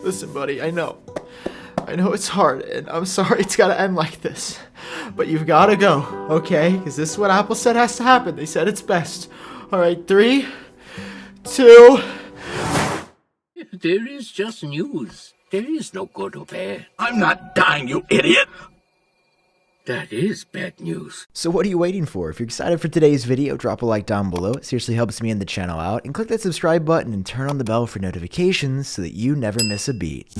Listen, buddy, I know it's hard, and I'm sorry it's gotta end like this. But you've gotta go, okay? Because this is what Apple said has to happen. They said it's best. Alright, 3, 2... There is just news. There is no good or bad. I'm not dying, you idiot! That is bad news. So what are you waiting for? If you're excited for today's video, drop a like down below. It seriously helps me and the channel out. And click that subscribe button and turn on the bell for notifications so that you never miss a beat.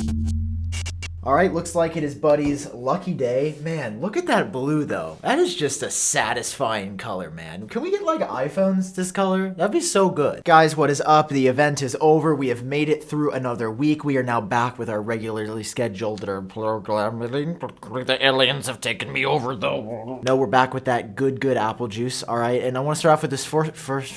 Alright, looks like it is Buddy's lucky day. Man, look at that blue though. That is just a satisfying color, man. Can we get like iPhones this color? That'd be so good. Guys, what is up? The event is over. We have made it through another week. We are now back with our regularly scheduled programming. The aliens have taken me over though. No, we're back with that good apple juice. Alright, and I want to start off with this first...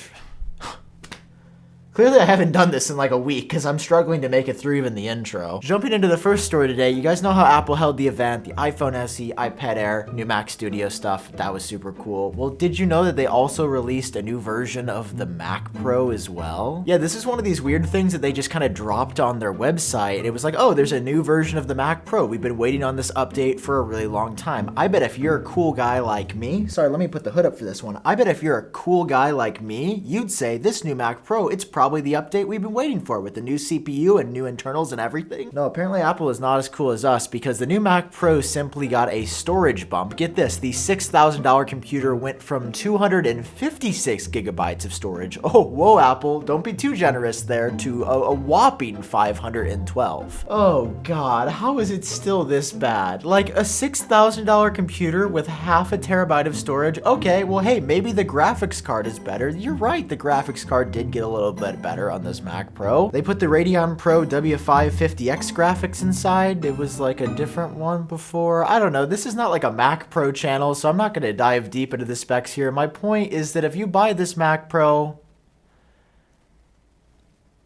Clearly I haven't done this in like a week because I'm struggling to make it through even the intro. Jumping into the first story today, you guys know how Apple held the event, the iPhone SE, iPad Air, new Mac Studio stuff. That was super cool. Well, did you know that they also released a new version of the Mac Pro as well? Yeah, this is one of these weird things that they just kind of dropped on their website. It was like, oh, there's a new version of the Mac Pro. We've been waiting on this update for a really long time. I bet if you're a cool guy like me, sorry, let me put the hood up for this one. I bet if you're a cool guy like me, you'd say this new Mac Pro, it's probably the update we've been waiting for with the new CPU and new internals and everything. No, apparently Apple is not as cool as us because the new Mac Pro simply got a storage bump. Get this, the $6,000 computer went from 256 gigabytes of storage. Oh, whoa, Apple, don't be too generous there, to a whopping 512. Oh God, how is it still this bad? Like a $6,000 computer with half a terabyte of storage? Okay, well, hey, maybe the graphics card is better. You're right, the graphics card did get a little bit better on this Mac Pro. They put the Radeon Pro W550X graphics inside. It was like a different one before. I don't know. This is not like a Mac Pro channel, so I'm not going to dive deep into the specs here. My point is that if you buy this Mac Pro,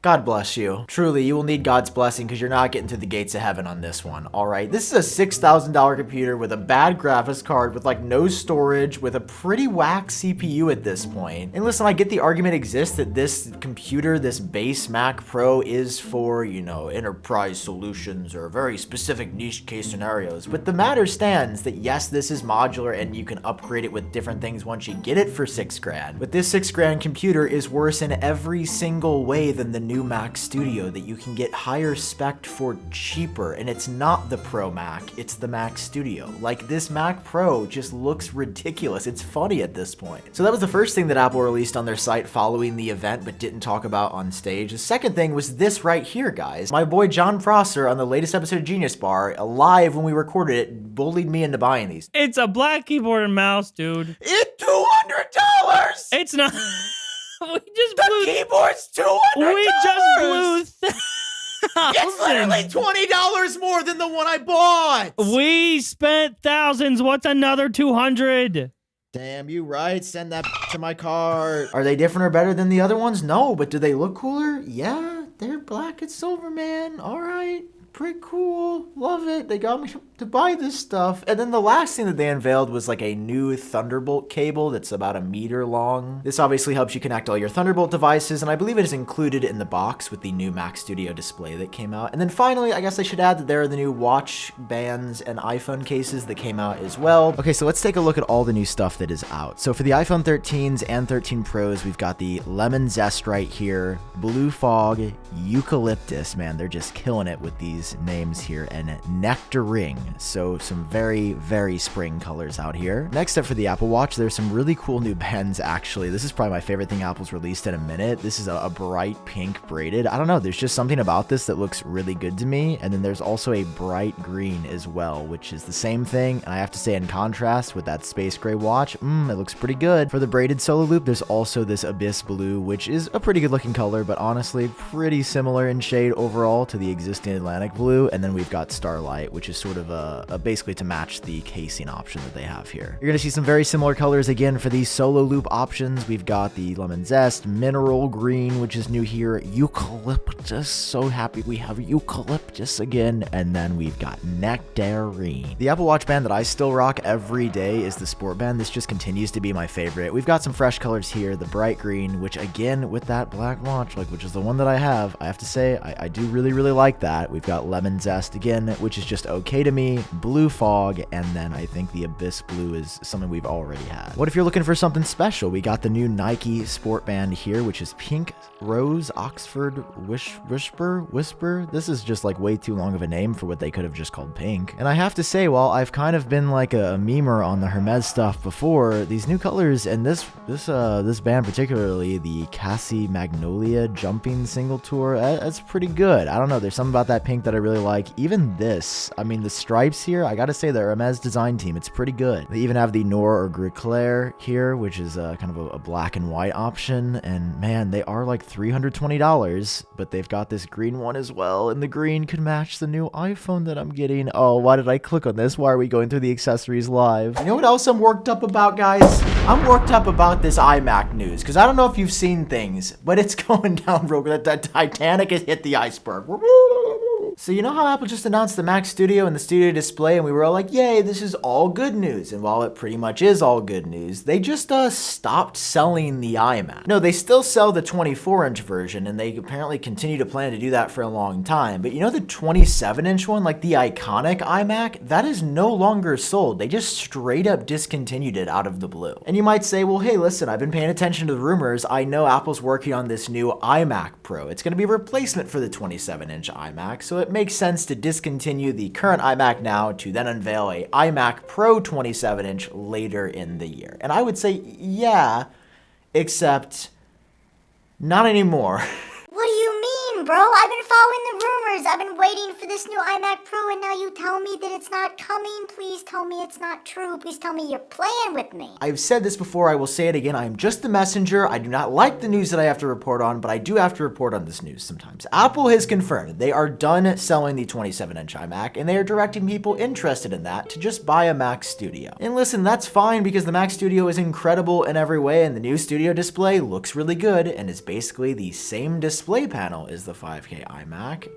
God bless you. Truly, you will need God's blessing because you're not getting to the gates of heaven on this one, all right? This is a $6,000 computer with a bad graphics card, with like no storage, with a pretty whack CPU at this point. And listen, I get the argument exists that this computer, this base Mac Pro, is for, you know, enterprise solutions or very specific niche case scenarios. But the matter stands that yes, this is modular and you can upgrade it with different things once you get it for $6,000. But this $6,000 computer is worse in every single way than the new Mac Studio that you can get higher spec for cheaper, and it's not the Pro Mac, it's the Mac Studio. Like, this Mac Pro just looks ridiculous. It's funny at this point. So that was the first thing that Apple released on their site following the event but didn't talk about on stage. The second thing was this right here, guys. My boy John Prosser on the latest episode of Genius Bar, live when we recorded it, bullied me into buying these. It's a black keyboard and mouse, dude. It's $200! It's not. We just the blew. Keyboard's $200. We just blew. It's literally $20 more than the one I bought. We spent thousands. What's another 200? Damn, you right. Send that to my cart. Are they different or better than the other ones? No, but do they look cooler? Yeah, they're black and silver, man. All right. Pretty cool. Love it. They got me to buy this stuff. And then the last thing that they unveiled was like a new Thunderbolt cable that's about 1 meter long. This obviously helps you connect all your Thunderbolt devices, and I believe it is included in the box with the new Mac Studio display that came out. And then finally, I guess I should add that there are the new watch bands and iPhone cases that came out as well. Okay, so let's take a look at all the new stuff that is out. So for the iPhone 13s and 13 Pros, we've got the Lemon Zest right here, Blue Fog, Eucalyptus, man, they're just killing it with these names here, and Nectarine. So some very spring colors out here. Next up for the Apple Watch, there's some really cool new bands actually. This is probably my favorite thing Apple's released in a minute. This is a bright pink braided. I don't know, there's just something about this that looks really good to me. And then there's also a bright green as well, which is the same thing. And I have to say, in contrast with that space gray watch, it looks pretty good. For the braided solo loop, there's also this Abyss Blue, which is a pretty good looking color, but honestly pretty similar in shade overall to the existing Atlantic Blue. And then we've got Starlight, which is sort of a basically to match the casing option that they have here. You're gonna see some very similar colors again for these solo loop options. We've got the Lemon Zest, Mineral Green, which is new here, Eucalyptus, so happy we have Eucalyptus again, and then we've got Nectarine. The Apple Watch band that I still rock every day is the Sport Band. This just continues to be my favorite. We've got some fresh colors here, the bright green, which again, with that black watch, which is the one that I have to say, I do really like that. We've got got lemon zest again, which is just okay to me, blue fog, and then I think the abyss blue is something we've already had. What if you're looking for something special? We got the new Nike sport band here, which is pink rose Oxford whisper. This is just like way too long of a name for what they could have just called pink. And I have to say, while I've kind of been like a memer on the Hermes stuff before, these new colors and this band, particularly the Cassie Magnolia jumping single tour, that's pretty good. I don't know, there's something about that pink that I really like. Even this, I mean, the stripes here, I gotta say the Hermes design team, it's pretty good. They even have the Noir or Gris Clair here, which is kind of a black and white option, and man, they are like $320, but they've got this green one as well, and the green could match the new iPhone that I'm getting. Oh, why did I click on this? Why are we going through the accessories live? You know what else I'm worked up about, guys? I'm worked up about this iMac news, because I don't know if you've seen things, but it's going down real good. That Titanic has hit the iceberg. So you know how Apple just announced the Mac Studio and the Studio Display, and we were all like, yay, this is all good news. And while it pretty much is all good news, they just stopped selling the iMac. No, they still sell the 24-inch version, and they apparently continue to plan to do that for a long time. But you know the 27-inch one, like the iconic iMac, that is no longer sold. They just straight up discontinued it out of the blue. And you might say, well, hey, listen, I've been paying attention to the rumors. I know Apple's working on this new iMac Pro. It's going to be a replacement for the 27-inch iMac, so it makes sense to discontinue the current iMac now to then unveil a iMac Pro 27-inch later in the year. And I would say, yeah, except not anymore. What do you mean, bro? I've been following the rumors. I've been waiting for this new iMac Pro, and now you tell me that it's not coming. Please tell me it's not true. Please tell me you're playing with me. I've said this before, I will say it again. I am just the messenger. I do not like the news that I have to report on, but I do have to report on this news sometimes. Apple has confirmed they are done selling the 27-inch iMac, and they are directing people interested in that to just buy a Mac Studio. And listen, that's fine because the Mac Studio is incredible in every way, and the new Studio Display looks really good and is basically the same display panel as the 5K iMac.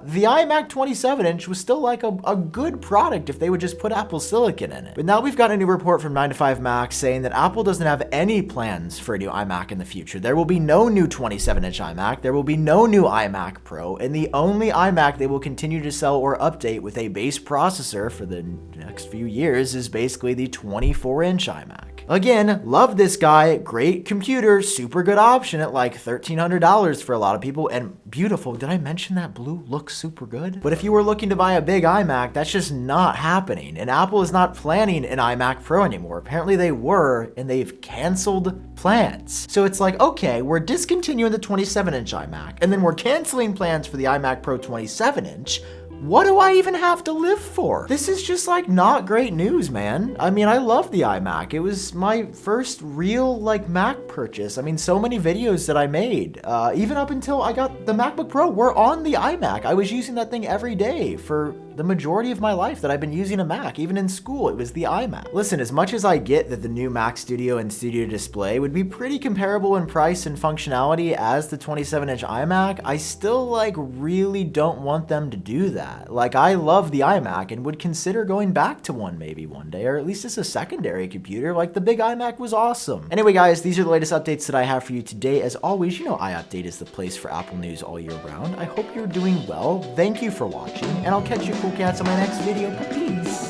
The iMac 27-inch was still like a good product if they would just put Apple Silicon in it. But now we've got a new report from 9to5Mac saying that Apple doesn't have any plans for a new iMac in the future. There will be no new 27-inch iMac, there will be no new iMac Pro, and the only iMac they will continue to sell or update with a base processor for the next few years is basically the 24-inch iMac. Again, love this guy, great computer, super good option at like $1,300 for a lot of people, and beautiful. Did I mention that blue looks super good? But if you were looking to buy a big iMac, that's just not happening, and Apple is not planning an iMac Pro anymore. Apparently they were, and they've canceled plans. So it's like, okay, we're discontinuing the 27-inch iMac, and then we're canceling plans for the iMac Pro 27-inch. What do I even have to live for? This is just like not great news, man. I mean, I love the iMac. It was my first real like Mac purchase. I mean, so many videos that I made, even up until I got the MacBook Pro, were on the iMac. I was using that thing every day for the majority of my life that I've been using a Mac. Even in school, it was the iMac. Listen, as much as I get that the new Mac Studio and Studio Display would be pretty comparable in price and functionality as the 27-inch iMac, I still like really don't want them to do that. Like, I love the iMac and would consider going back to one maybe one day, or at least as a secondary computer. Like, the big iMac was awesome. Anyway, guys, these are the latest updates that I have for you today. As always, you know iUpdate is the place for Apple news all year round. I hope you're doing well. Thank you for watching, and I'll catch you cool cats on my next video. Peace.